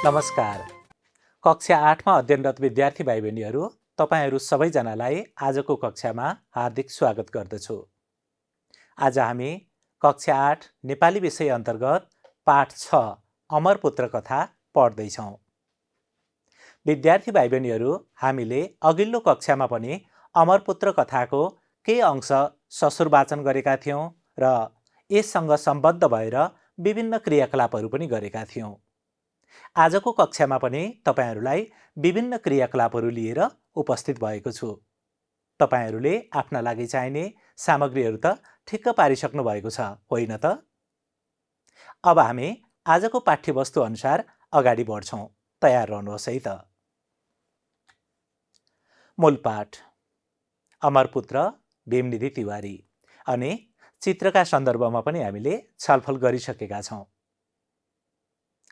नमस्कार। कक्षा 8मा अध्ययनरत विद्यार्थी भाइ बहिनीहरू, तपाईहरू सबैजनालाई आजको कक्षामा हार्दिक स्वागत गर्दछु। आज हामी कक्षा 8 नेपाली विषय अन्तर्गत पाठ 6 अमरपुत्र कथा पढ्दैछौँ। विद्यार्थी भाइ बहिनीहरू, हामीले अघिल्लो कक्षामा पनि अमरपुत्र कथाको केही अंश ससुर वाचन गरेका थियौँ र यससँग सम्बद्ध भएर विभिन्न क्रियाकलापहरू पनि गरेका थियौँ। आजको कक्षामा पनि तपाईहरूलाई विभिन्न क्रियाकलापहरू लिएर उपस्थित भएको छु। तपाईहरूले आफ्ना लागि चाहिने सामग्रीहरू त ठिक्क पारिसक्नु भएको छ, होइन त? अब हामी आजको पाठ्यवस्तु अनुसार अगाडि बढ्छौँ। तयार रहनुहोस् है त। मूल पाठ अमरपुत्र भीमनिधि तिवारी अनि चित्रका सन्दर्भमा पनि हामीले छलफल गरिसकेका छौँ।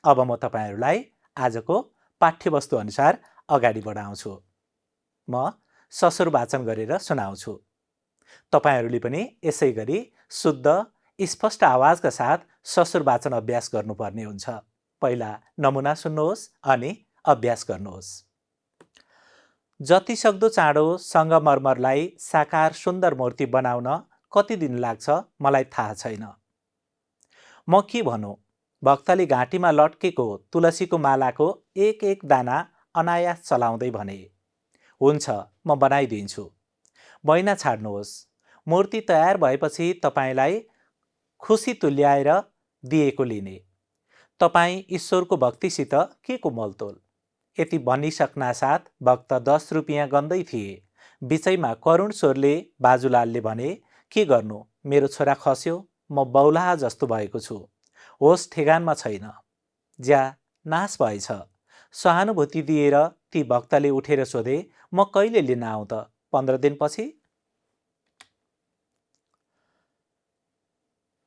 अब म तपाईहरूलाई आजको पाठ्यवस्तु अनुसार अगाडि बढाउँछु। म ससुर वाचन गरेर सुनाउँछु। तपाईहरूले पनि यसै गरी शुद्ध स्पष्ट आवाजका साथ ससुर वाचन अभ्यास गर्नुपर्ने हुन्छ। पहिला नमुना सुन्नुहोस् अनि अभ्यास गर्नुहोस्। जति सक्दो चाँडो सङ्गमरमरलाई साकार सुन्दर मूर्ति बनाउन कति दिन लाग्छ मलाई थाहा छैन। म के भनौँ, भक्तले घाँटीमा लट्केको तुलसीको मालाको एक एक दाना अनायास चलाउँदै भने, हुन्छ म बनाइदिन्छु। बैना छाड्नुहोस्। मूर्ति तयार भएपछि तपाईँलाई खुसी तुल्याएर दिएको लिने। तपाईँ ईश्वरको भक्तिसित के को मोलतोल। यति भनिसक्नासाथ भक्त 10 रुपियाँ गन्दै थिए। बिचैमा करुण स्वरले बाजुलालले भने, के गर्नु, मेरो छोरा खस्यो, म बौलाहा जस्तो भएको छु, होस ठेगानमा छैन। ज्या नाश भएछ। सहानुभूति दिएर ती भक्तले उठेर सोधे, म कहिले लिन आउँ त? 15 दिनपछि?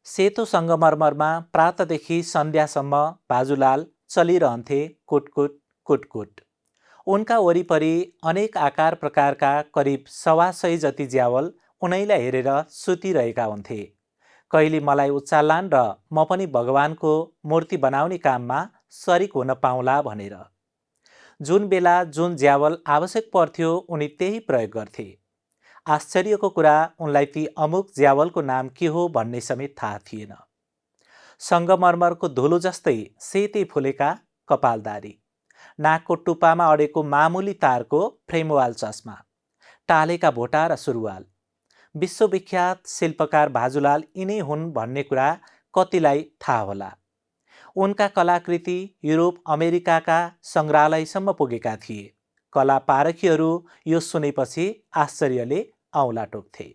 सेतो सङ्गमरमरमा प्रातदेखि सन्ध्यासम्म बाजुलाल चलिरहन्थे कुटकुट कुटकुट। उनका वरिपरि अनेक आकार प्रकारका करिब 125 जति ज्यावल उनैलाई हेरेर सुतिरहेका हुन्थे। कहिले मलाई उचाल्लान् र म पनि भगवानको मूर्ति बनाउने काममा सरिक हुन पाउला भनेर। जुन बेला जुन ज्यावल आवश्यक पर्थ्यो उनी त्यही प्रयोग गर्थे। आश्चर्यको कुरा, उनलाई ती अमुक ज्यावलको नाम के हो भन्ने समेत थाहा थिएन। सङ्गमरमरको धुलो जस्तै सेतै फुलेका कपालदारी, नाकको टुप्पामा अडेको मामुली तारको फ्रेमवाल चस्मा, टालेका भोटा र सुरुवाल। विश्वविख्यात शिल्पकार बाजुलाल यिनै हुन् भन्ने कुरा कतिलाई थाहा होला। उनका कलाकृति युरोप अमेरिकाका सङ्ग्रहालयसम्म पुगेका थिए। कला पारखीहरू यो सुनेपछि आश्चर्यले औँला टोक्थे।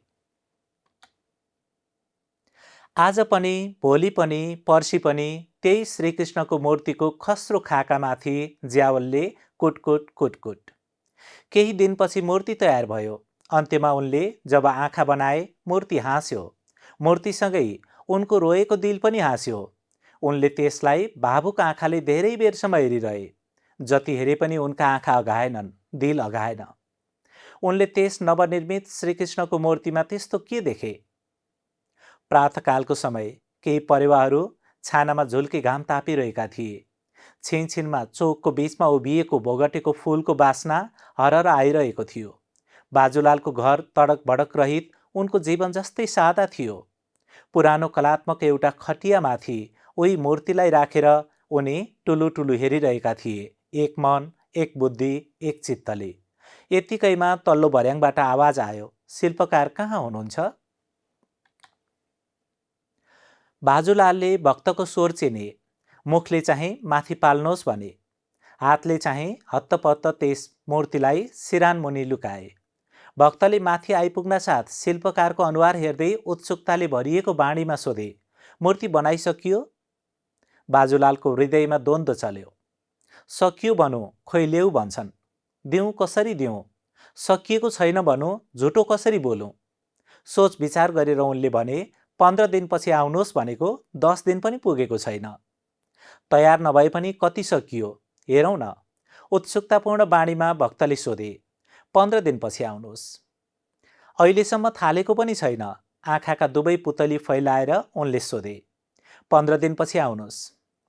आज पनि, भोलि पनि, पर्सि पनि त्यही श्रीकृष्णको मूर्तिको खस्रो खाकामाथि ज्यावलले कुटकुट कुटकुट। केही दिनपछि मूर्ति तयार भयो। अन्त्यमा उनले जब आँखा बनाए, मूर्ति हाँस्यो। मूर्तिसँगै उनको रोएको दिल पनि हाँस्यो। उनले त्यसलाई भावुक आँखाले धेरै बेरसम्म हेरिरहे। जति हेरे पनि उनका आँखा अघाएनन्, दिल अघाएन। उनले त्यस नवनिर्मित श्रीकृष्णको मूर्तिमा त्यस्तो के देखे? प्रातःकालको समय केही परेवाहरू छानामा झुल्के घाम तापिरहेका थिए। छिनछिनमा चोकको बीचमा उभिएको भोगटेको फूलको बास्ना हरहर आइरहेको थियो। बाजुलालको घर तडक भडक रहित उनको जीवन जस्तै सादा थियो। पुरानो कलात्मक एउटा खटियामाथि उही मूर्तिलाई राखेर उनी टुलु टुलु हेरिरहेका थिए, एक मन, एक बुद्धि, एक चित्तले। यतिकैमा तल्लो भर्याङबाट आवाज आयो, शिल्पकार कहाँ हुनुहुन्छ? बाजुलालले भक्तको स्वर चिने। मुखले चाहिँ माथि पाल्नुहोस् भने, हातले चाहिँ हत्तपत्त त्यस मूर्तिलाई सिरानमुनि लुकाए। भक्तले माथि आइपुग्न साथ शिल्पकारको अनुहार हेर्दै उत्सुकताले भरिएको बाणीमा सोधे, मूर्ति बनाइसकियो? बाजुलालको हृदयमा द्वन्द्व चल्यो। सकियो भनौँ, खोइ ल्याऊ भन्छन्, दिउँ कसरी दिउँ? सकिएको छैन भनौँ, झुटो कसरी बोलौँ? सोच विचार गरेर उनले भने, 15 दिनपछि आउनुहोस् भनेको 10 दिन पनि पुगेको छैन। तयार नभए पनि कति सकियो, हेरौँ न। उत्सुकतापूर्ण बाणीमा भक्तले सोधे, 15 दिनपछि आउनुहोस्। अहिलेसम्म थालेको पनि छैन। आँखाका दुवै पुतली फैलाएर उनले सोधे, 15 दिनपछि आउनुहोस्।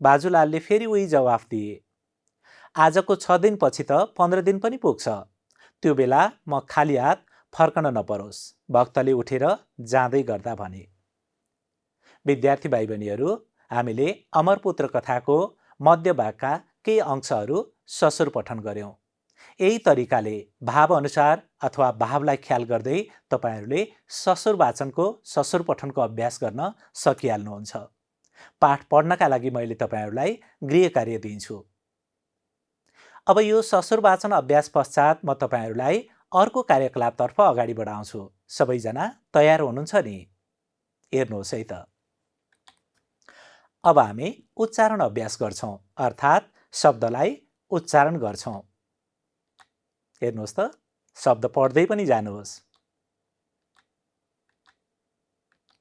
बाजुलालले फेरि उही जवाफ दिए। आजको 6 दिनपछि त 15 दिन पनि पुग्छ। त्यो बेला म खाली हात फर्कन नपरोस्, भक्तले उठेर जाँदै गर्दा भने। विद्यार्थी भाइ बहिनीहरू, हामीले अमरपुत्र कथाको मध्यभागका केही अंशहरू ससुर पठन गर्यौं। यही तरिकाले भाव अनुसार अथवा भावलाई ख्याल गर्दै तपाईहरूले ससुर वाचनको ससुर पठनको अभ्यास गर्न सकिहाल्नुहुन्छ। पाठ पढ्नका लागि मैले तपाईहरूलाई गृह कार्य दिन्छु। अब यो ससुर वाचन अभ्यास पश्चात म तपाईहरूलाई अर्को कार्यकलापतर्फ अगाडि बढाउँछु। सबैजना तयार हुनुहुन्छ नि? हेर्नुहोस् है त। अब हामी उच्चारण अभ्यास गर्छौं, अर्थात् शब्दलाई उच्चारण गर्छौं। हेर्नुहोस् त, शब्द पढ्दै पनि जानुहोस्।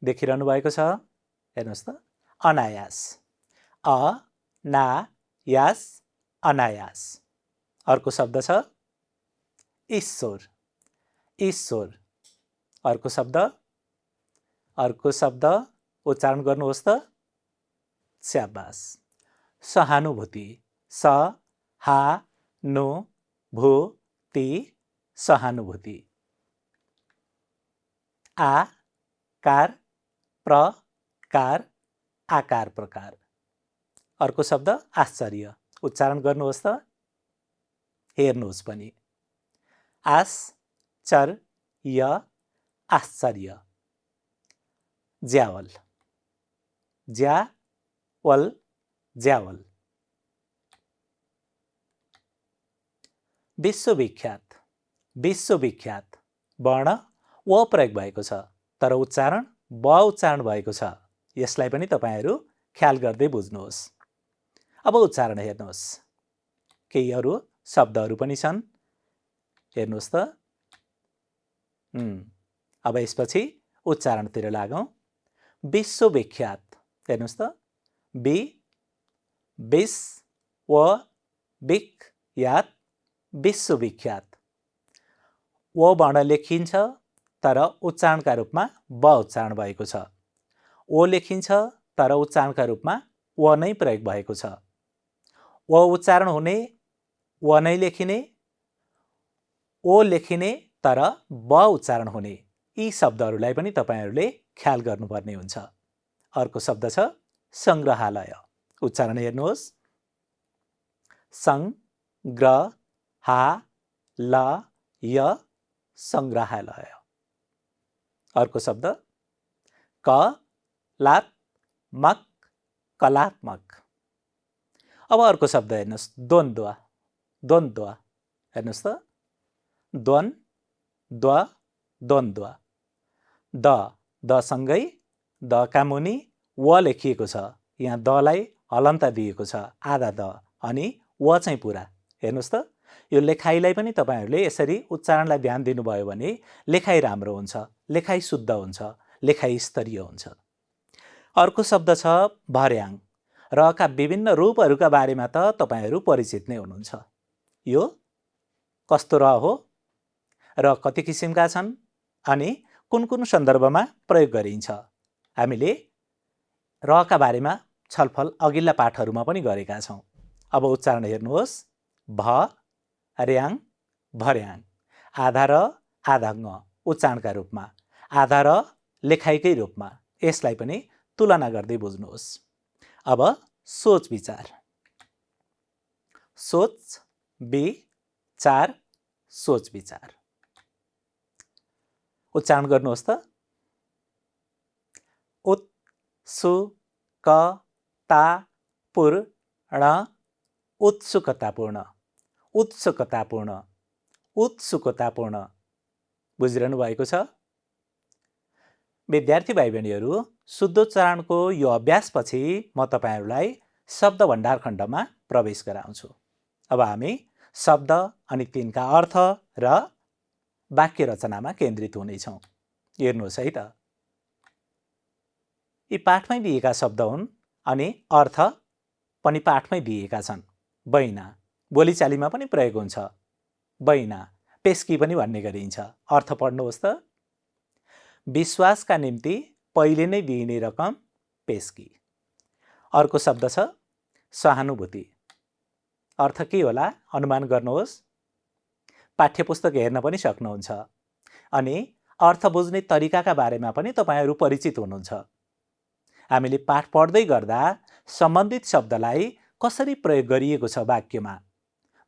देखिरहनु भएको छ? हेर्नुहोस् त, अनायास, अनायास, अनायास। अर्को शब्द छ ईश्वर, ईश्वर। अर्को शब्द उच्चारण गर्नुहोस् त। स्याबास। सहानुभूति, सहानुभूति, सहानुभूति। आकार, प्रकार, आकार प्रकार। अर्को शब्द आश्चर्य, उच्चारण गर्नुहोस् त। हेर्नुहोस् पनि, आश्चर्य, आश्चर्य। ज्यावल, ज्यावल, ज्यावल। विश्वविख्यात, विश्वविख्यात। वर्ण व प्रयोग भएको छ, तर उच्चारण ब उच्चारण भएको छ। यसलाई पनि तपाईहरू ख्याल गर्दै बुझ्नुहोस्। अब उच्चारण हेर्नुहोस्। केही अरू शब्दहरू पनि छन्, हेर्नुहोस् त। अब यसपछि उच्चारणतिर लागौं। विश्वविख्यात, हेर्नुहोस् त। विश्वविख्यात, विश्वविख्यात। व वर्ण लेखिन्छ, तर उच्चारणका रूपमा ब उच्चारण भएको छ। ओ लेखिन्छ, तर उच्चारणका रूपमा व नै प्रयोग भएको छ। व उच्चारण हुने, व नै लेखिने, ओ लेखिने तर ब उच्चारण हुने, यी शब्दहरूलाई पनि तपाईहरूले ख्याल गर्नुपर्ने हुन्छ। अर्को शब्द छ संग्रहालय। उच्चारण हेर्नुहोस्। संग्रहालय, संग्रहालय। अर्को शब्द कलात्मक, कलात्मक। अब अर्को शब्द हेर्नुहोस्, द्वन्द्व, द्वन्द्व। हेर्नुहोस् त, द्वन्द्व, द्वन्द्व। द सँगै द का मुनि व लेखिएको छ। यहाँ दलाई हलन्त दिएको छ, आधा द, अनि व चाहिँ पुरा। हेर्नुहोस् त, यो लेखाइलाई पनि तपाईहरूले यसरी उच्चारणलाई ध्यान दिनुभयो भने लेखाइ राम्रो हुन्छ, लेखाइ शुद्ध हुन्छ, लेखाइ स्तरीय हुन्छ। अर्को शब्द छ भर्याङ। र का विभिन्न रूपहरूका बारेमा त तपाईहरू परिचित नै हुनुहुन्छ। यो कस्तो र हो, र कति किसिमका छन्, अनि कुन कुन सन्दर्भमा प्रयोग गरिन्छ, हामीले र का बारेमा छलफल अघिल्ला पाठहरूमा पनि गरेका छौं। अब उच्चारण हेर्नुहोस्। भर्याङ, भर्याङ। आधा र आधा ङ उच्चारणका रूपमा, आधा र लेखाइकै रूपमा। यसलाई पनि तुलना गर्दै बुझ्नुहोस्। अब सोच विचार, सोच विचार, सोच विचार। उच्चारण गर्नुहोस् त। उत्सुकतापूर्ण, उत्सुकतापूर्ण, उत्सुकतापूर्ण, उत्सुकतापूर्ण। बुझिरहनु भएको छ? विद्यार्थी भाइ बहिनीहरू, शुद्धोच्चारणको यो अभ्यासपछि म तपाईहरूलाई शब्द भण्डार खण्डमा प्रवेश गराउँछु। अब हामी शब्द अनि तिनका अर्थ र वाक्य रचनामा केन्द्रित हुनेछौँ। हेर्नुहोस् है त। यी पाठमै दिएका शब्द हुन्, अनि अर्थ पनि पाठमै दिएका छन्। बैना बोलीचालीमा पनि प्रयोग हुन्छ। बैना, पेस्की पनि भन्ने गरिन्छ। अर्थ पढ्नुहोस् त। विश्वासका निम्ति पहिले नै दिइने रकम पेस्की। अर्को शब्द छ सहानुभूति। अर्थ के होला अनुमान गर्नुहोस्। पाठ्यपुस्तक हेर्न पनि सक्नुहुन्छ अनि अर्थ बुझ्ने तरिकाका बारेमा पनि तपाईहरू परिचित हुनुहुन्छ। हामीले पाठ पढ्दै गर्दा सम्बन्धित शब्दलाई कसरी प्रयोग गरिएको छ वाक्यमा,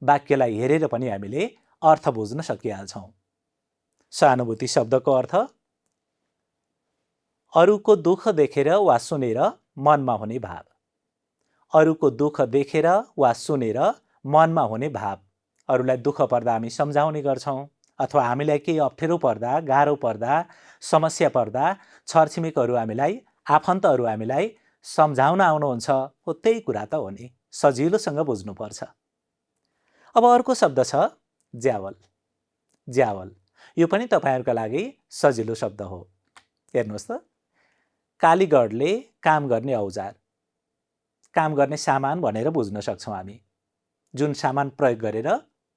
वाक्यलाई हेरेर पनि हामीले अर्थ बुझ्न सकिहाल्छौँ। सहानुभूति शब्दको अर्थ अरूको दुःख देखेर वा सुनेर मनमा हुने भाव। अरूको दुःख देखेर वा सुनेर मनमा हुने भाव। अरूलाई दुःख पर्दा हामी सम्झाउने गर्छौँ अथवा हामीलाई केही अप्ठ्यारो पर्दा, गाह्रो पर्दा, समस्या पर्दा छरछिमेकहरू हामीलाई, आफन्तहरू हामीलाई सम्झाउन आउनुहुन्छ। हो त्यही कुरा त हो नि, सजिलोसँग बुझ्नुपर्छ। अब अर्को शब्द छ ज्यावल। ज्यावल यो पनि तपाईहरुका लागि सजिलो शब्द हो। हेर्नुहोस् त, कालीगढले काम गर्ने औजार, काम गर्ने सामान भनेर बुझ्न सक्छौँ हामी। जुन सामान प्रयोग गरेर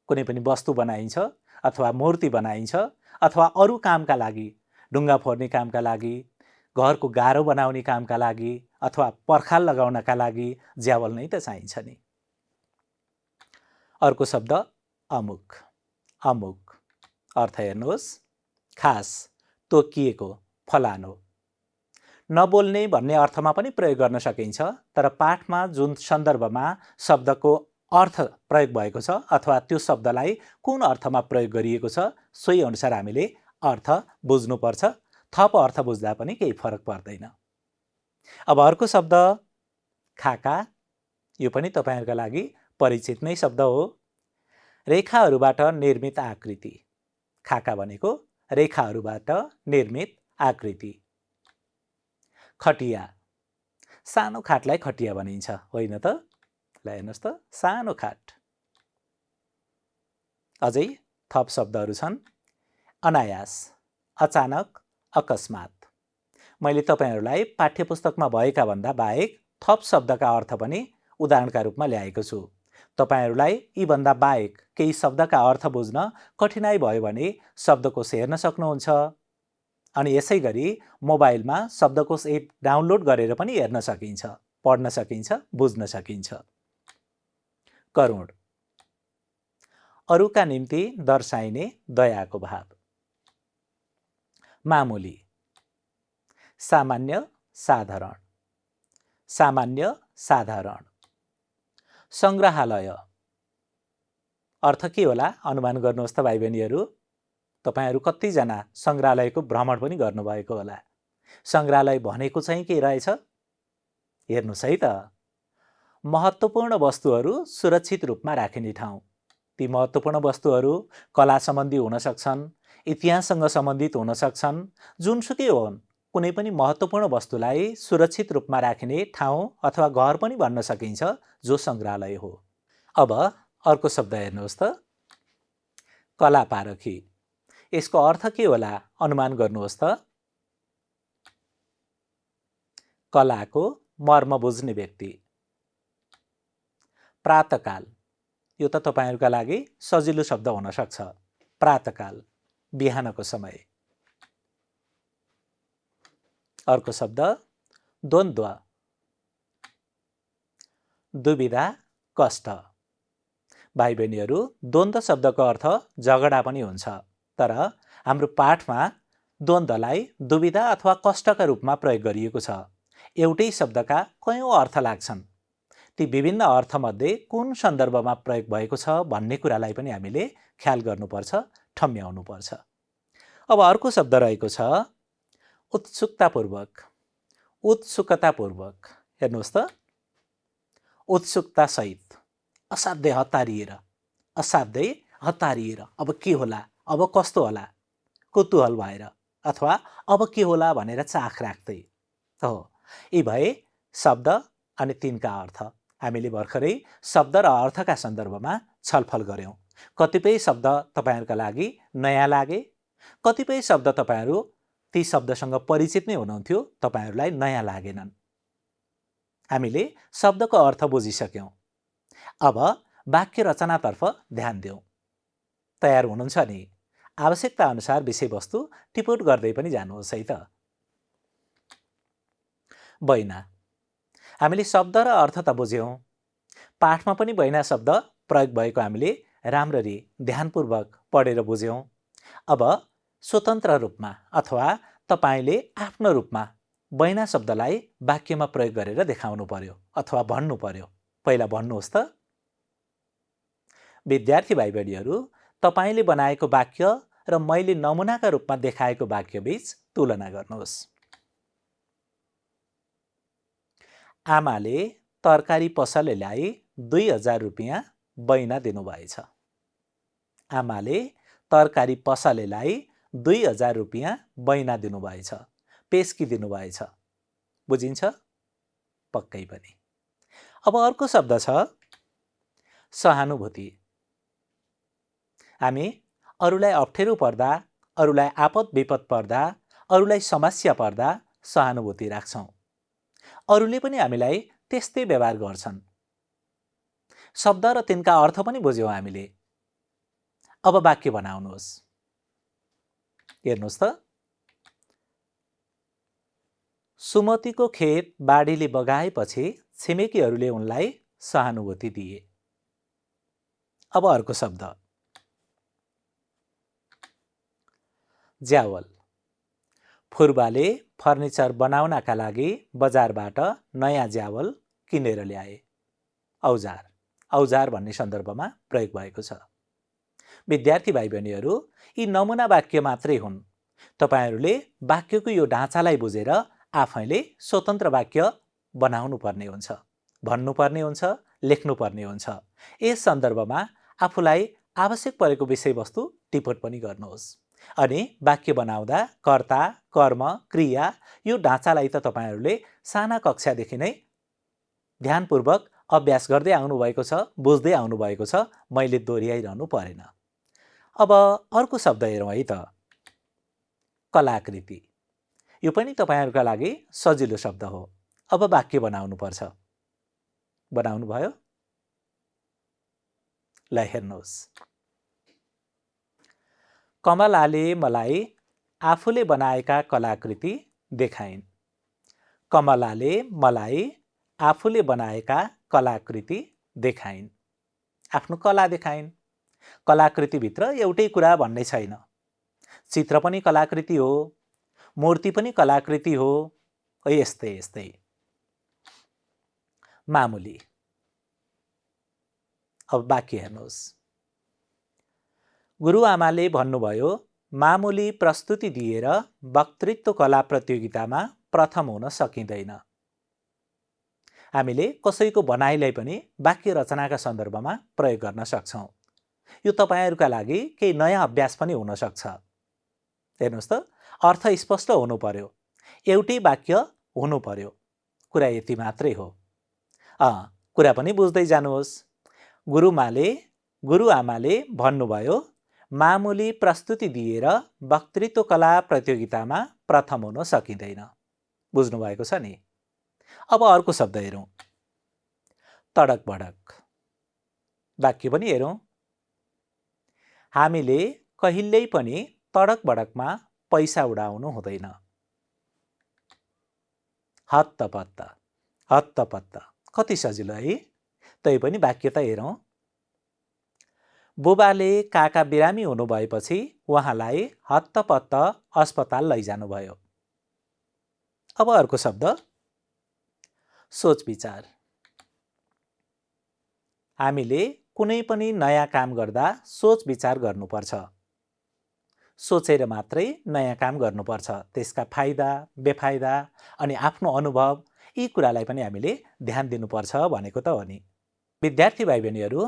कुनै पनि वस्तु बनाइन्छ अथवा मूर्ति बनाइन्छ अथवा अरू कामका लागि, ढुङ्गा फोर्ने कामका लागि, घरको गाह्रो बनाउने कामका लागि अथवा पर्खाल लगाउनका लागि ज्यावल नै त चाहिन्छ नि। अर्को शब्द अमुक। अमुक अर्थ हेर्नुहोस्, खास, तोकिएको, फलानो। नबोल्ने भन्ने अर्थमा पनि प्रयोग गर्न सकिन्छ, तर पाठमा जुन सन्दर्भमा शब्दको अर्थ प्रयोग भएको छ अथवा त्यो शब्दलाई कुन अर्थमा प्रयोग गरिएको छ सोही अनुसार हामीले अर्थ बुझ्नुपर्छ। थप अर्थ बुझ्दा पनि केही फरक पर्दैन। अब अर्को शब्द खाका। यो पनि तपाईहरुका लागि परिचित नै शब्द हो। रेखाहरूबाट निर्मित आकृति। खाका भनेको रेखाहरूबाट निर्मित आकृति। खटिया। सानो खाटलाई खटिया भनिन्छ, होइन त? ल हेर्नुहोस् त, सानो खाट। अझै थप शब्दहरू छन्। अनायास, अचानक, अकस्मात। मैले तपाईहरुलाई पाठ्यपुस्तकमा भएका भन्दा बाहेक थप शब्दका अर्थ पनि उदाहरणका रूपमा ल्याएको छु। तपाईहरुलाई यी भन्दा बाहेक केही शब्दका अर्थ बुझ्न कठिनाई भयो भने शब्दकोश हेर्न सक्नुहुन्छ। अनि यसै गरी मोबाइलमा शब्दकोश एप डाउनलोड गरेर पनि हेर्न सकिन्छ, पढ्न सकिन्छ, बुझ्न सकिन्छ। करुण। अरूका निम्ति दर्शाइने दयाको भाव। मामुली। सामान्य, साधारण। सामान्य, साधारण। संग्रहालय। अर्थ के होला अनुमान गर्नुहोस् त भाइ बहिनीहरू। तपाईहरु कतिजना संग्रहालयको भ्रमण पनि गर्नुभएको होला। संग्रहालय भनेको चाहिँ के रहेछ? हेर्नुहोस् है त, महत्त्वपूर्ण वस्तुहरू सुरक्षित रूपमा राखिने ठाउँ। ती महत्त्वपूर्ण वस्तुहरू कला सम्बन्धी हुन सक्छन्, इतिहाससँग सम्बन्धित हुन सक्छन्, जुनसुकै होन्, कुनै पनि महत्त्वपूर्ण वस्तुलाई सुरक्षित रूपमा राखिने ठाउँ अथवा घर पनि भन्न सकिन्छ, जो संग्रहालय हो। अब अर्को शब्द हेर्नुहोस् त, कलापारखी। यसको अर्थ के होला अनुमान गर्नुहोस् त। कलाको मर्म बुझ्ने व्यक्ति। प्रातःकाल। यो त तपाईहरुका लागि सजिलो शब्द हुन सक्छ। प्रातःकाल, बिहानको समय। अर्को शब्द द्वन्द्व। दुविधा, कष्ट। भाइ बहिनीहरू, द्वन्द्व शब्दको अर्थ झगडा पनि हुन्छ, तर हाम्रो पाठमा द्वन्द्वलाई दुविधा अथवा कष्टका रूपमा प्रयोग गरिएको छ। एउटै शब्दका कयौं अर्थ लाग्छन्। ती विभिन्न अर्थमध्ये कुन सन्दर्भमा प्रयोग भएको छ भन्ने कुरालाई पनि हामीले ख्याल गर्नुपर्छ, ठम्म्याउनुपर्छ। अब अर्को शब्द रहेको छ उत्सुकतापूर्वक। उत्सुकतापूर्वक। हेर्नुहोस् त, उत्सुकता सहित, असाध्यै हतारिएर, असाध्यै हतारिएर, अब के होला, अब कस्तो होला, कुतूहल भएर अथवा अब के होला भनेर चाख राख्दै हो। यी भए शब्द अनि तिनका अर्थ। हामीले भर्खरै शब्द र अर्थका सन्दर्भमा छलफल गर्यौं। कतिपय शब्द तपाईहरुका लागि नयाँ लागे, कतिपय शब्द तपाईहरु ती शब्दसँग परिचित नै हुनुहुन्थ्यो, तपाईहरुलाई नयाँ लागेनन्। हामीले शब्दको अर्थ बुझिसक्यौं। अब वाक्य रचनातर्फ ध्यान दिउँ। तयार हुनुहुन्छ नि? आवश्यकता अनुसार विषयवस्तु टिपोट गर्दै पनि जानुहोस् है त। बैना। हामीले शब्द र अर्थ त बुझ्यौं। पाठमा पनि बैना शब्द प्रयोग भएको हामीले राम्ररी ध्यानपूर्वक पढेर बुझ्यौँ। अब स्वतन्त्र रूपमा अथवा तपाईले आफ्नो रूपमा बैना शब्दलाई वाक्यमा प्रयोग गरेर देखाउनु पर्यो अथवा भन्नु पर्यो। पहिला भन्नुहोस् त। विद्यार्थी भाइ बहिनीहरू, तपाईले बनाएको वाक्य र मैले नमुनाका रूपमा देखाएको वाक्य बीच तुलना गर्नुहोस्। आमाले तरकारी पसलेलाई 2000 रुपियाँ बैना दिनुभएछ। आमाले तरकारी पसलेलाई 2000 रुपियाँ बैना दिनुभएछ, पेस्की दिनुभएछ। बुझिन्छ? पक्कै पनि। अब अर्को शब्द छ सहानुभूति। हामी अरूलाई अप्ठ्यारो पर्दा, अरूलाई आपद विपद पर्दा, अरूलाई समस्या पर्दा सहानुभूति राख्छौँ। अरूले पनि हामीलाई त्यस्तै व्यवहार गर्छन्। शब्द र तिनका अर्थ पनि बुझ्यौँ हामीले। अब वाक्य बनाउनुहोस्। हेर्नुहोस् त। सुमतिको खेत बाढीले बगाएपछि छिमेकीहरूले उनलाई सहानुभूति दिए। अब अर्को शब्द ज्यावल। फुर्बाले फर्निचर बनाउनका लागि बजारबाट नयाँ ज्यावल किनेर ल्याए। औजार। औजार भन्ने सन्दर्भमा प्रयोग भएको छ। विद्यार्थी भाइ बहिनीहरू, यी नमुना वाक्य मात्रै हुन्। तपाईहरूले वाक्यको यो ढाँचालाई बुझेर आफैले स्वतन्त्र वाक्य बनाउनु पर्ने हुन्छ, भन्नुपर्ने हुन्छ, लेख्नुपर्ने हुन्छ। यस सन्दर्भमा आफूलाई आवश्यक परेको विषयवस्तु टिप्पण पनि गर्नुहोस्। अनि वाक्य बनाउँदा कर्ता, कर्म, क्रिया यो ढाँचालाई त तपाईहरूले साना कक्षादेखि नै ध्यानपूर्वक अभ्यास गर्दै आउनुभएको छ, बुझ्दै आउनुभएको छ। मैले दोहोऱ्याइरहनु परेन। अब अर्को शब्द हेरौँ है त। कलाकृति। यो पनि तपाईहरुका लागि सजिलो शब्द हो। अब वाक्य बनाउनु पर्छ। बनाउनु भयो? ल हेर्नुहोस्। कमलाले मलाई आफूले बनाएका कलाकृति देखाइन्। कमलाले मलाई आफूले बनाएका कलाकृति देखाइन्। आफ्नो कला देखाइन्। कलाकृतिभित्र एउटै कुरा भन्ने छैन। चित्र पनि कलाकृति हो, मूर्ति पनि कलाकृति हो, यस्तै यस्तै। मामुली। अब वाक्य हेर्नुहोस्। गुरुआमाले भन्नुभयो, मामुली प्रस्तुति दिएर वक्तृत्व कला प्रतियोगितामा प्रथम हुन सकिँदैन। हामीले कसैको भनाइलाई पनि वाक्य रचनाका सन्दर्भमा प्रयोग गर्न सक्छौं। यो तपाईहरुका लागि केही नयाँ अभ्यास पनि हुन सक्छ। हेर्नुहोस् त, अर्थ स्पष्ट हुनु पर्यो, एउटै वाक्य हुनु पर्यो। कुरा यति मात्रै हो। कुरा पनि बुझ्दै जानुहोस्। गुरुआमाले भन्नुभयो, मामुली प्रस्तुति दिएर वक्तृत्व कला प्रतियोगितामा प्रथम हुन सकिँदैन। बुझ्नु भएको छ नि? अब अर्को शब्द हेरौँ। तडक भडक। वाक्य पनि हेरौँ। हामीले कहिल्यै पनि तडक भडकमा पैसा उडाउनु हुँदैन। हत्तपत्त। हत्तपत्त। कति सजिलो है? तै पनि वाक्य त हेरौँ। बुबाले काका बिरामी हुनुभएपछि उहाँलाई हत्तपत्त अस्पताल लैजानुभयो। अब अर्को शब्द सोच विचार। हामीले कुनै पनि नयाँ काम गर्दा सोच विचार गर्नुपर्छ। सोचेर मात्रै नयाँ काम गर्नुपर्छ। त्यसका फाइदा, बेफाइदा अनि आफ्नो अनुभव यी कुरालाई पनि हामीले ध्यान दिनुपर्छ भनेको त हो नि। विद्यार्थी भाइ बहिनीहरू,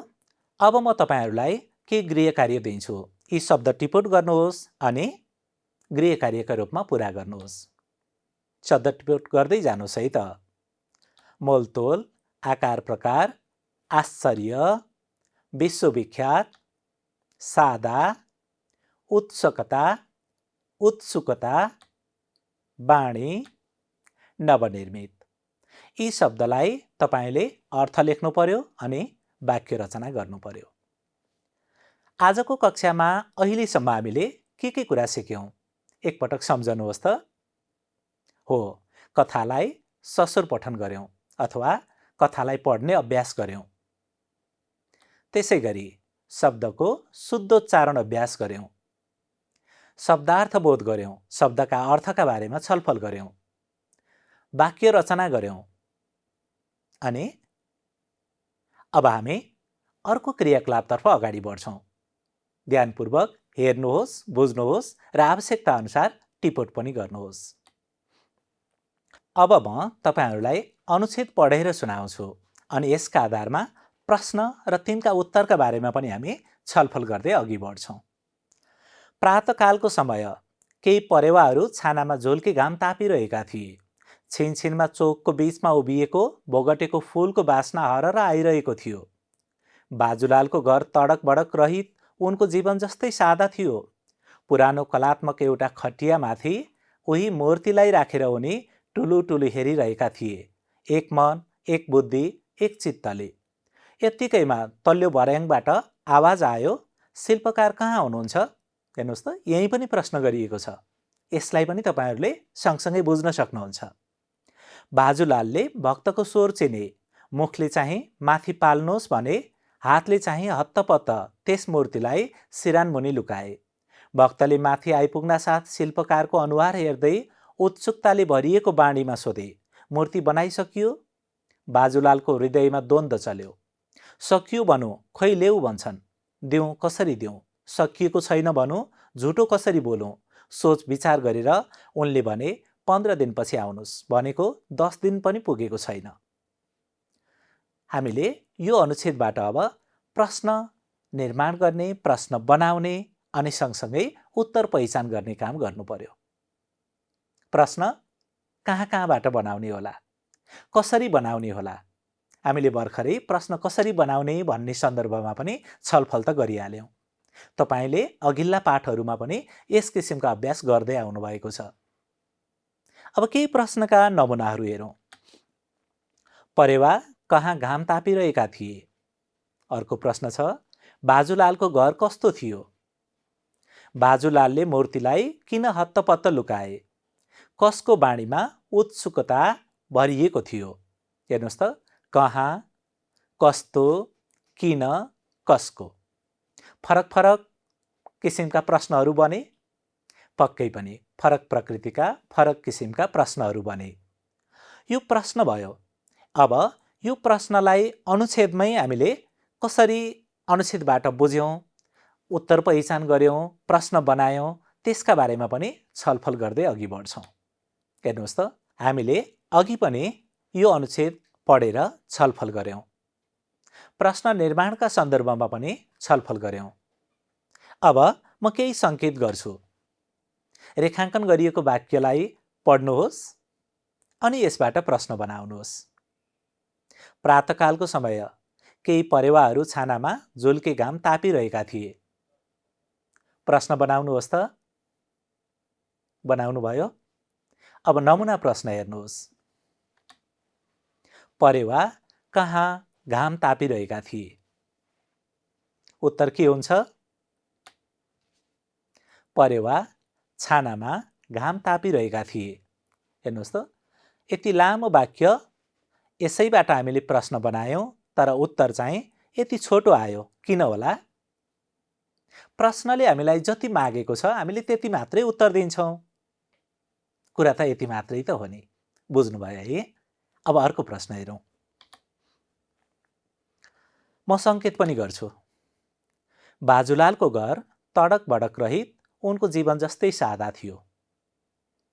अब म तपाईहरुलाई केही गृह कार्य दिन्छु। यी शब्द टिप्पण गर्नुहोस् अनि गृह कार्यका रूपमा पूरा गर्नुहोस्। शब्द टिप्पण गर्दै जानुहोस् है त। मोलतोल, आकार प्रकार, आश्चर्य, विश्वविख्यात, सादा, उत्सुकता, उत्सुकता, वाणी, नवनिर्मित। यी शब्दलाई तपाईले अर्थ लेख्नु पर्यो अनि वाक्य रचना गर्नु पर्यो। आजको कक्षामा अहिलेसम्म हामीले के कुरा सिक्यौं? एकपटक सम्झनुहोस् त। हो, कथालाई ससुर पठन गर्यौं अथवा कथालाई पढ्ने अभ्यास गर्यौं। त्यसै गरी शब्दको शुद्धोच्चारण अभ्यास गर्यौं, शब्दार्थ बोध गर्यौं, शब्दका अर्थका बारेमा छलफल गर्यौं, वाक्य रचना गर्यौं अनि अब हामी अर्को क्रियाकलापतर्फ अगाडि बढ्छौं। ध्यानपूर्वक हेर्नुहोस्, बुझ्नुहोस् र आवश्यकता अनुसार टिपोट पनि गर्नुहोस्। अब म तपाईहरुलाई अनुच्छेद पढेर सुनाउँछु अनि यसका आधारमा प्रश्न र तिनका उत्तरका बारेमा पनि हामी छलफल गर्दै अघि बढ्छौं। प्रातःकालको समय केही परेवाहरू छानामा झुल्के घाम तापिरहेका थिए। छिनछिनमा चोकको बीचमा उभिएको भोगटेको फूलको बास्ना हरर आइरहेको थियो। बाजुलालको घर तडक बडक रहित उनको जीवन जस्तै सादा थियो। पुरानो कलात्मक एउटा खटियामाथि उही मूर्तिलाई राखेर उनी टुलुटुलु हेरिरहेका थिए, एक मन, एक बुद्धि, एक चित्तले। यत्तिकैमा तल्लो भर्याङबाट आवाज आयो, शिल्पकार कहाँ हुनुहुन्छ? हेर्नुहोस् त, यही पनि प्रश्न गरिएको छ। यसलाई पनि तपाईहरुले सँगसँगै बुझ्न सक्नुहुन्छ। बाजुलालले भक्तको स्वर चिने, मुखले चाहिँ माथि पाल्नुहोस् भने, हातले चाहिँ हत्तपत्त त्यस मूर्तिलाई सिरानमुनि लुकाए। भक्तले माथि आइपुग्न साथ शिल्पकारको अनुहार हेर्दै उत्सुकताले भरिएको बाणीमा सोधे, मूर्ति बनाइसकियो? बाजुलालको हृदयमा द्वन्द्व चल्यो। सकियो भनौँ, खोइ ल्याऊ भन्छन्, दिउँ कसरी दिउँ? सकिएको छैन भनौँ, झुटो कसरी बोलौँ? सोच विचार गरेर उनले भने, 15 दिनपछि आउनुहोस्, भनेको 10 दिन पनि पुगेको छैन। हामीले यो अनुच्छेदबाट अब प्रश्न निर्माण गर्ने, प्रश्न बनाउने अनि सँगसँगै उत्तर पहिचान गर्ने काम गर्नु पर्यो। प्रश्न कहाँबाट बनाउने होला? कसरी बनाउने होला? हामीले भर्खरै प्रश्न कसरी बनाउने भन्ने सन्दर्भमा पनि छलफल त गरिहाल्यौं। तपाईले अघिल्ला पाठहरूमा पनि यस किसिमका अभ्यास गर्दै आउनु भएको छ। अब केही प्रश्नका नमुनाहरू हेरौं। परेवा कहाँ घाम तापिरहेका थिए? अर्को प्रश्न छ, बाजुलालको घर कस्तो थियो? बाजुलालले मूर्तिलाई किन हत्तपत्त लुकाए? कसको बाणीमा उत्सुकता भरिएको थियो? हेर्नुहोस् त, कहाँ, कस्तो, किन, कसको। फरक फरक किसिमका प्रश्नहरू बने, पक्कै पनि फरक प्रकृतिका फरक किसिमका प्रश्नहरू बने। यो प्रश्न भयो। अब यो प्रश्नलाई अनुच्छेदमै हामीले कसरी अनुच्छेदबाट बुझ्यौं, उत्तर पहिचान गर्यौं, प्रश्न बनायौं, त्यसका बारेमा पनि छलफल गर्दै अघि बढ्छौं। हेर्नुहोस् त, हामीले अघि पनि यो अनुच्छेद पढेर छलफल गर्यौं। प्रश्न निर्माणका सन्दर्भमा पनि छलफल गर्यौं। अब म केही संकेत गर्छु। रेखाङ्कन गरिएको वाक्यलाई पढ्नुहोस् अनि यसबाट प्रश्न बनाउनुहोस्। प्रातःकालको समय केही परेवाहरू छानामा झुल्के घाम तापिरहेका थिए। प्रश्न बनाउनुहोस् त। बनाउनु भयो? अब नमुना प्रश्न हेर्नुहोस्। परेवा कहाँ घाम तापिरहेका थिए? उत्तर के हुन्छ? परेवा छानामा घाम तापिरहेका थिए। हेर्नुहोस् त, यति लामो वाक्य, यसैबाट हामीले प्रश्न बनायौं, तर उत्तर चाहिँ यति छोटो आयो। किन होला? प्रश्नले हामीलाई जति मागेको छ हामीले त्यति मात्रै उत्तर दिन्छौं। कुरा त यति मात्रै त हो नि। बुझ्नुभयो है? अब अर्को प्रश्न हेरौं। म संकेत पनि गर्छु। बाजुलालको घर तडक बडक रहित उनको जीवन जस्तै सादा थियो।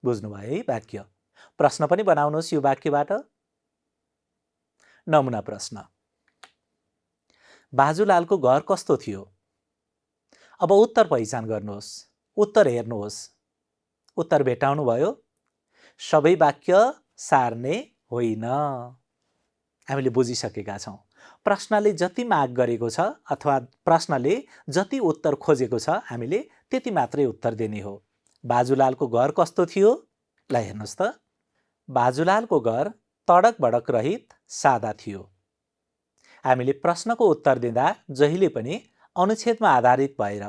बुझ्नुभयो है वाक्य? प्रश्न पनि बनाउनुहोस् यो वाक्यबाट। नमुना प्रश्न, बाजुलालको घर कस्तो थियो? अब उत्तर पहिचान गर्नुहोस्, उत्तर हेर्नुहोस्। उत्तर भेटाउनु भयो? सबै वाक्य सार्ने होइन। हामीले बुझिसकेका छौं। प्रश्नले जति माग गरेको छ अथवा प्रश्नले जति उत्तर खोजेको छ हामीले त्यति मात्रै उत्तर दिने हो। बाजुलालको घर कस्तो थियो? ल हेर्नुहोस् त, बाजुलालको घर तडक बडक रहित सादा थियो। हामीले प्रश्नको उत्तर दिँदा जहिले पनि अनुच्छेदमा आधारित भएर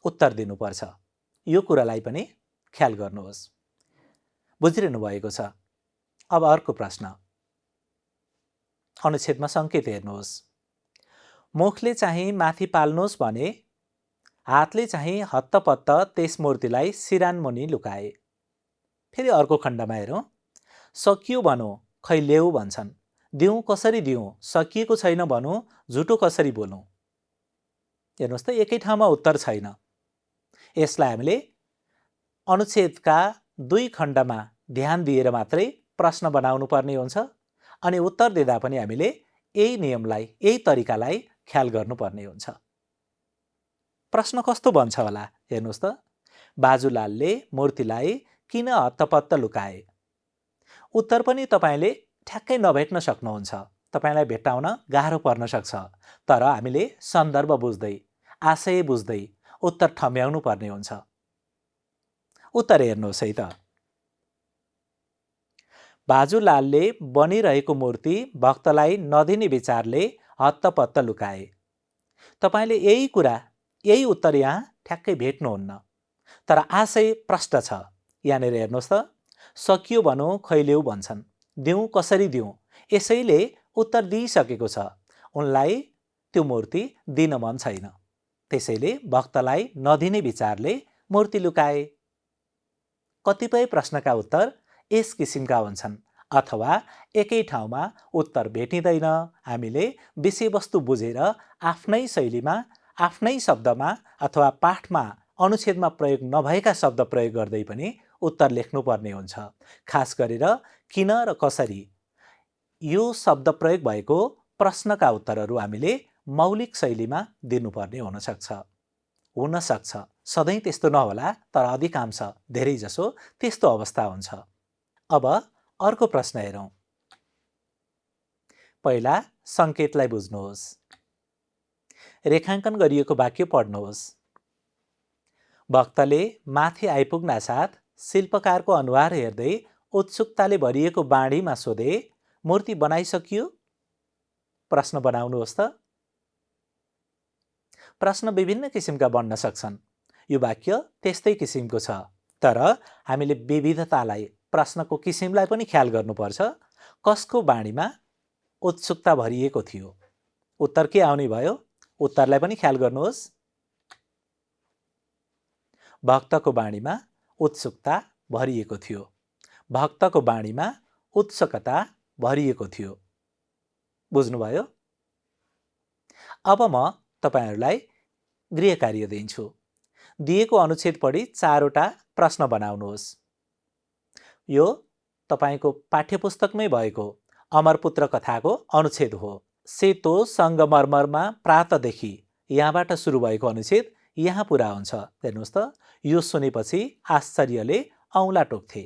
उत्तर दिनुपर्छ। यो कुरालाई पनि ख्याल गर्नुहोस्। बुझिरहनु भएको छ? अब अर्को प्रश्न। अनुच्छेदमा संकेत हेर्नुहोस्। मुखले चाहिँ माथि पाल्नुहोस् भने हातले चाहिँ हत्तपत्त त्यस मूर्तिलाई सिरानमुनि लुकाए। फेरि अर्को खण्डमा हेरौँ। सकियो भनौँ खै ल्याऊ भन्छन्, दिउँ कसरी दिउँ, सकिएको छैन भनौँ झुटो कसरी बोलौँ। हेर्नुहोस् त, एकै ठाउँमा उत्तर छैन। यसलाई हामीले अनुच्छेदका 2 खण्डमा ध्यान दिएर मात्रै प्रश्न बनाउनु पर्ने हुन्छ अनि उत्तर दिँदा पनि हामीले यही नियमलाई, यही तरिकालाई ख्याल गर्नुपर्ने हुन्छ। प्रश्न कस्तो बन्छ होला हेर्नुहोस् त। बाजुलालले मूर्तिलाई किन हत्तपत्त लुकाए? उत्तर पनि तपाईँले ठ्याक्कै नभेट्न सक्नुहुन्छ। तपाईँलाई भेट्टाउन गाह्रो पर्न सक्छ। तर हामीले सन्दर्भ बुझ्दै, आशय बुझ्दै उत्तर ठम्याउनु पर्ने हुन्छ। उत्तर हेर्नुहोस् है त। बाजुलालले बनिरहेको मूर्ति भक्तलाई नदिने विचारले हत्तपत्त लुकाए। तपाईँले यही कुरा, यही उत्तर यहाँ ठ्याक्कै भेट्नुहुन्न। तर आशय प्रष्ट छ। यहाँनिर हेर्नुहोस् त, सकियो भनौँ खै ल्याऊ भन्छन्, दिउँ कसरी दिउँ, यसैले उत्तर दिइसकेको छ। उनलाई त्यो मूर्ति दिन मन छैन, त्यसैले भक्तलाई नदिने विचारले मूर्ति लुकाए। कतिपय प्रश्नका उत्तर यस किसिमका हुन्छन् अथवा एकै ठाउँमा उत्तर भेटिँदैन। हामीले विषयवस्तु बुझेर आफ्नै शैलीमा, आफ्नै शब्दमा अथवा पाठमा, अनुच्छेदमा प्रयोग नभएका शब्द प्रयोग गर्दै पनि उत्तर लेख्नुपर्ने हुन्छ। खास गरेर किन र कसरी यो शब्द प्रयोग भएको प्रश्नका उत्तरहरू हामीले मौलिक शैलीमा दिनुपर्ने हुनसक्छ। सधैँ त्यस्तो नहोला, तर अधिकांश, धेरैजसो त्यस्तो अवस्था हुन्छ। अब अर्को प्रश्न हेरौँ। पहिला सङ्केतलाई बुझ्नुहोस्। रेखाङ्कन गरिएको वाक्य पढ्नुहोस्। भक्तले माथि आइपुग्न साथ शिल्पकारको अनुहार हेर्दै उत्सुकताले भरिएको बाणीमा सोधे, मूर्ति बनाइसकियो? प्रश्न बनाउनुहोस् त। प्रश्न विभिन्न किसिमका बन्न सक्छन्। यो वाक्य त्यस्तै किसिमको छ, तर हामीले विविधतालाई, प्रश्नको किसिमलाई पनि ख्याल गर्नुपर्छ। कसको बाणीमा उत्सुकता भरिएको थियो? उत्तर के आउने भयो? उत्तरलाई पनि ख्याल गर्नुहोस्। भक्तको बाणीमा उत्सुकता भरिएको थियो। भक्तको बाणीमा उत्सुकता भरिएको थियो। बुझ्नुभयो? अब म तपाईहरूलाई गृह कार्य दिन्छु। दिएको अनुच्छेद पढी 4 वटा प्रश्न बनाउनुहोस्। यो तपाईको पाठ्यपुस्तकमै भएको अमरपुत्र कथाको अनुच्छेद हो। सेतो सङ्गमरमरमा प्रातदेखि, यहाँबाट सुरु भएको अनुच्छेद यहाँ पुरा हुन्छ। हेर्नुहोस् त, यो सुनेपछि आश्चर्यले औँला टोक्थे।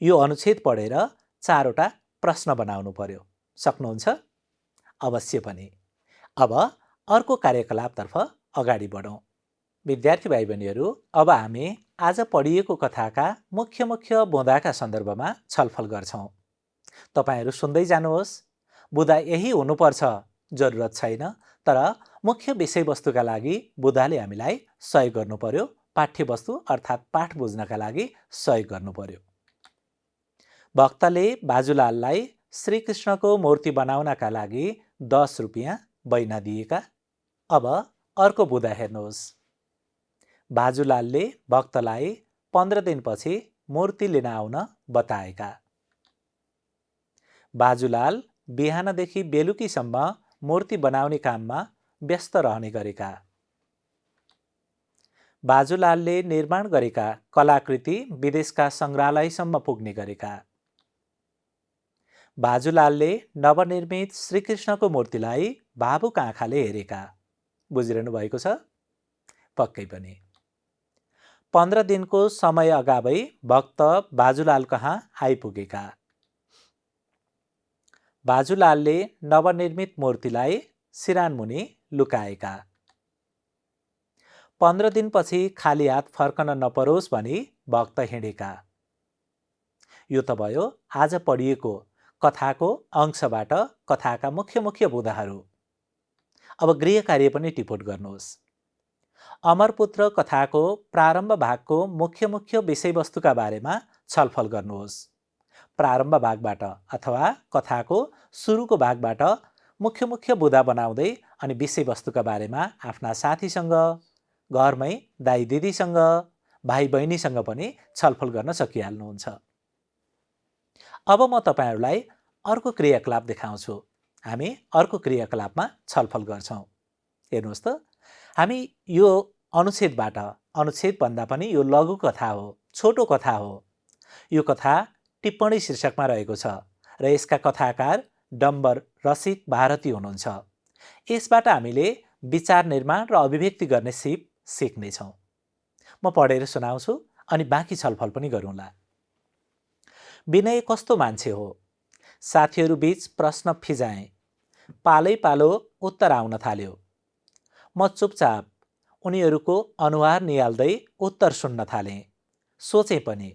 यो अनुच्छेद पढेर 4 वटा प्रश्न बनाउनु पर्यो। सक्नुहुन्छ? अवश्य पनि। अब अर्को कार्यकलापतर्फ अगाडि बढौँ। विद्यार्थी भाइ बहिनीहरू, अब हामी आज पढिएको कथाका मुख्य बुँदाका सन्दर्भमा छलफल गर्छौँ। तपाईहरू सुन्दै जानुहोस्। बुँदा यही हुनुपर्छ जरुरत छैन, तर मुख्य विषयवस्तुका लागि बुँदाले हामीलाई सहयोग गर्नु पर्यो। पाठ्यवस्तु अर्थात् पाठ बुझ्नका लागि सहयोग गर्नु पर्यो। भक्तले बाजुलाललाई श्रीकृष्णको मूर्ति बनाउनका लागि 10 रुपियाँ बैना दिएका। अब अर्को बुँदा हेर्नुहोस्। बाजुलालले भक्तलाई 15 दिनपछि मूर्ति लिन आउन बताएका। बाजुलाल बिहानदेखि बेलुकीसम्म मूर्ति बनाउने काममा व्यस्त रहने गरेका। बाजुलालले निर्माण गरेका कलाकृति विदेशका सङ्ग्रहालयसम्म पुग्ने गरेका। बाजुलालले नवनिर्मित श्रीकृष्णको मूर्तिलाई भावुक आँखाले हेरेका। बुझिरहनु भएको छ? पक्कै पनि। 15 दिनको समय अगावै भक्त बाजुलाल कहाँ आइपुगेका। बाजुलालले नवनिर्मित मूर्तिलाई सिरानमुनि लुकाएका। 15 दिनपछि खाली हात फर्कन नपरोस् भनी भक्त हिँडेका। यो त भयो आज पढिएको कथाको अंशबाट कथाका मुख्य बुँदाहरू। अब गृह कार्य पनि टिपोट गर्नुहोस्। अमरपुत्र कथाको प्रारम्भ भागको मुख्य विषयवस्तुका बारेमा छलफल गर्नुहोस्। प्रारम्भ भागबाट अथवा कथाको सुरुको भागबाट मुख्य मुख्य बुँदा बनाउँदै अनि विषयवस्तुका बारेमा आफ्ना साथीसँग, घरमै दाइ दिदीसँग, भाइ बहिनीसँग पनि छलफल गर्न सकिहाल्नुहुन्छ। अब म तपाईहरूलाई अर्को क्रियाकलाप देखाउँछु। हामी अर्को क्रियाकलापमा छलफल गर्छौँ। हेर्नुहोस् त, हामी यो अनुच्छेदबाट, अनुच्छेद भन्दा पनि यो लघु कथा हो, छोटो कथा हो। यो कथा टिप्पणी शीर्षकमा रहेको छ र यसका कथाकार डम्बर रसिक भारती हुनुहुन्छ। यसबाट हामीले विचार निर्माण र अभिव्यक्ति गर्ने सिप सिक्नेछौँ। म पढेर सुनाउँछु अनि बाँकी छलफल पनि गरौँला। विनय कस्तो मान्छे हो? साथीहरू बीच प्रश्न फिजाएँ। पालै पालो उत्तर आउन थाल्यो। म चुपचाप उनीहरूको अनुहार निहाल्दै उत्तर सुन्न थालेँ। सोचेँ पनि,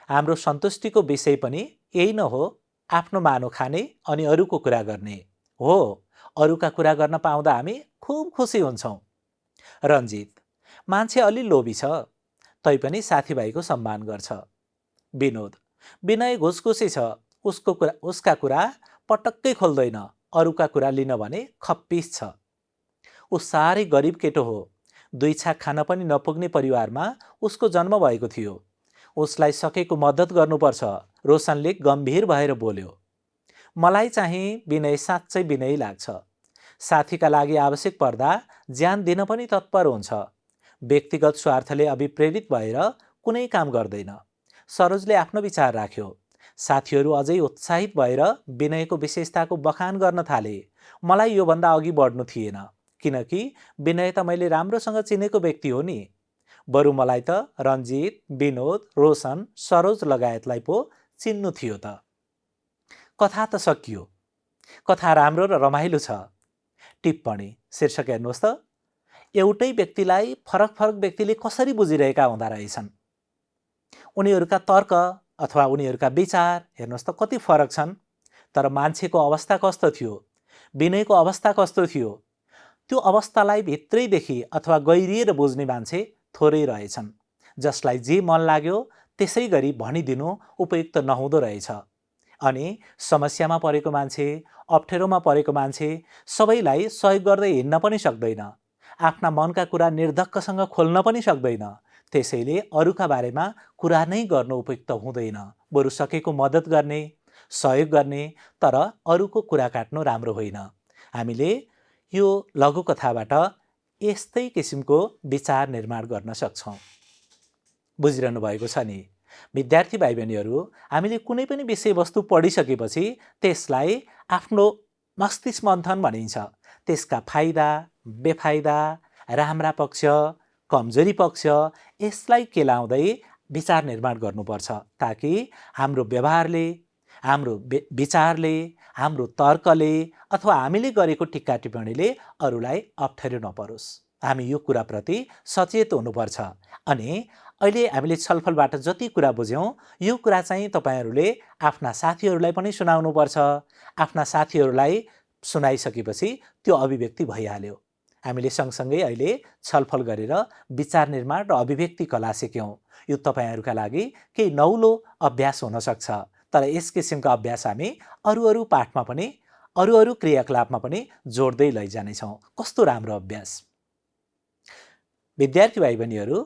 हाम्रो सन्तुष्टिको विषय पनि यही न हो, आफ्नो मानो खाने अनि अरूको कुरा गर्ने हो। अरूका कुरा गर्न पाउँदा हामी खुब खुसी हुन्छौँ। रन्जित: मान्छे अलि लोभी छ, तैपनि साथीभाइको सम्मान गर्छ। विनोद: विनय घुसघुसी छ, उसका कुरा पटक्कै खोल्दैन, अरूका कुरा लिन भने खप्पिस छ। ऊ साह्रै गरिब केटो हो, 2 छाक खान पनि नपुग्ने परिवारमा उसको जन्म भएको थियो। उसलाई सकेको मद्दत गर्नुपर्छ, रोशनले गम्भीर भएर बोल्यो। मलाई चाहिँ विनय साँच्चै विनयी लाग्छ। साथीका लागि आवश्यक पर्दा ज्यान दिन पनि तत्पर हुन्छ। व्यक्तिगत स्वार्थले अभिप्रेरित भएर कुनै काम गर्दैन। सरोजले आफ्नो विचार राख्यो। साथीहरू अझै उत्साहित भएर विनयको विशेषताको बखान गर्न थाले। मलाई योभन्दा अघि बढ्नु थिएन, किनकि विनय त मैले राम्रोसँग चिनेको व्यक्ति हो नि। बरु मलाई त रन्जित, विनोद, रोशन, सरोज लगायतलाई पो चिन्नु थियो त। कथा त सकियो। कथा राम्रो र रमाइलो छ। टिप्पणी शीर्षक हेर्नुहोस् त, एउटै व्यक्तिलाई फरक फरक व्यक्तिले कसरी बुझिरहेका हुँदा रहेछन्। उनीहरूका तर्क अथवा उनीहरूका विचार हेर्नुहोस् त कति फरक छन्। तर मान्छेको अवस्था कस्तो थियो, विनयको अवस्था कस्तो थियो, त्यो अवस्थालाई भित्रैदेखि अथवा गहिरिएर बुझ्ने मान्छे थोरै रहेछन्। जसलाई जे मन लाग्यो त्यसै गरी भनिदिनु उपयुक्त नहुँदो रहेछ। अनि समस्यामा परेको मान्छे, अप्ठ्यारोमा परेको मान्छे सबैलाई सहयोग गर्दै हिँड्न पनि सक्दैन। आफ्ना मनका कुरा निर्धक्कसँग खोल्न पनि सक्दैन। त्यसैले अरूका बारेमा कुरा नै गर्नु उपयुक्त हुँदैन। बरु सकेको मद्दत गर्ने, सहयोग गर्ने, तर अरूको कुरा काट्नु राम्रो होइन। हामीले यो लघुकथाबाट यस्तै किसिमको विचार निर्माण गर्न सक्छौँ। बुझिरहनु भएको छ नि? विद्यार्थी भाइ बहिनीहरू, हामीले कुनै पनि विषयवस्तु पढिसकेपछि त्यसलाई आफ्नो मस्तिष्क मन्थन भनिन्छ। त्यसका फाइदा, बेफाइदा, राम्रा पक्ष, कमजोरी पक्ष यसलाई केलाउँदै विचार निर्माण गर्नुपर्छ, ताकि हाम्रो व्यवहारले, हाम्रो विचारले, हाम्रो तर्कले अथवा हामीले गरेको टिक्का टिप्पणीले अरूलाई अप्ठ्यारो नपरोस्। हामी यो कुराप्रति सचेत हुनुपर्छ। अनि अहिले हामीले छलफलबाट जति कुरा बुझ्यौँ, यो कुरा चाहिँ तपाईहरूले आफ्ना साथीहरूलाई पनि सुनाउनुपर्छ। आफ्ना साथीहरूलाई सुनाइसकेपछि त्यो अभिव्यक्ति भइहाल्यो। हामीले सँगसँगै अहिले छलफल गरेर विचार निर्माण र अभिव्यक्ति कला सिक्यौँ। यो तपाईँहरूका लागि केही नौलो अभ्यास हुनसक्छ। तर यस किसिमका अभ्यास हामी अरू पाठमा पनि, अरू क्रियाकलापमा पनि जोड्दै लैजानेछौँ। कस्तो राम्रो अभ्यास! विद्यार्थी भाइ बहिनीहरू,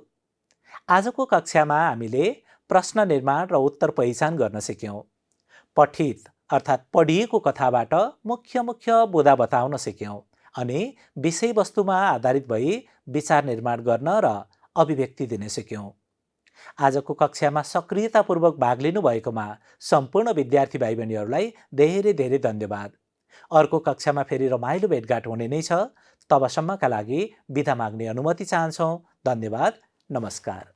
आजको कक्षामा हामीले प्रश्न निर्माण र उत्तर पहिचान गर्न सिक्यौँ। पठित अर्थात् पढिएको कथाबाट मुख्य बुँदा बताउन सिक्यौँ अनि विषयवस्तुमा आधारित भई विचार निर्माण गर्न र अभिव्यक्ति दिन सिक्यौँ। आजको कक्षामा सक्रियतापूर्वक भाग लिनुभएकोमा सम्पूर्ण विद्यार्थी भाइ बहिनीहरूलाई धेरै धेरै धन्यवाद। अर्को कक्षामा फेरि रमाइलो भेटघाट हुने नै छ। तबसम्मका लागि बिदा माग्ने अनुमति चाहन्छौँ। धन्यवाद। नमस्कार।